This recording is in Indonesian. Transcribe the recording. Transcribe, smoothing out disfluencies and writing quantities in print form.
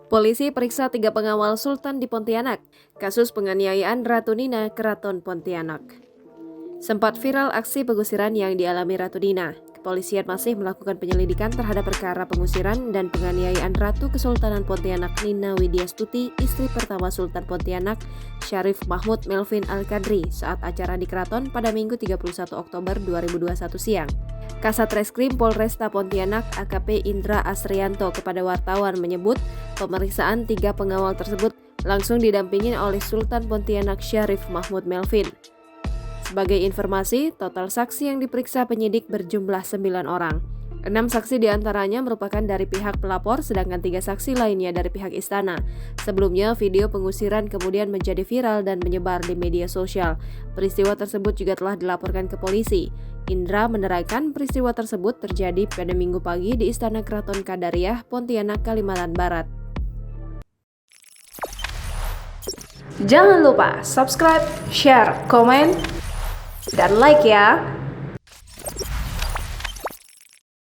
Polisi periksa 3 pengawal Sultan di Pontianak, kasus penganiayaan Ratu Nina Keraton Pontianak. Sempat viral aksi pengusiran yang dialami Ratu Nina. Kepolisian masih melakukan penyelidikan terhadap perkara pengusiran dan penganiayaan Ratu Kesultanan Pontianak Nina Widyastuti, istri pertama Sultan Pontianak, Syarif Mahmud Melvin Al-Qadri saat acara di Keraton pada Minggu 31 Oktober 2021 siang. Kasat Reskrim Polresta Pontianak AKP Indra Asrianto kepada wartawan menyebut pemeriksaan 3 pengawal tersebut langsung didampingi oleh Sultan Pontianak Syarif Mahmud Melvin. Sebagai informasi, total saksi yang diperiksa penyidik berjumlah 9 orang. 6 saksi diantaranya merupakan dari pihak pelapor, sedangkan 3 saksi lainnya dari pihak istana. Sebelumnya, video pengusiran kemudian menjadi viral dan menyebar di media sosial. Peristiwa tersebut juga telah dilaporkan ke polisi. Indra menerangkan peristiwa tersebut terjadi pada Minggu pagi di Istana Keraton Kadariah, Pontianak, Kalimantan Barat. Jangan lupa subscribe, share, komen, dan like ya!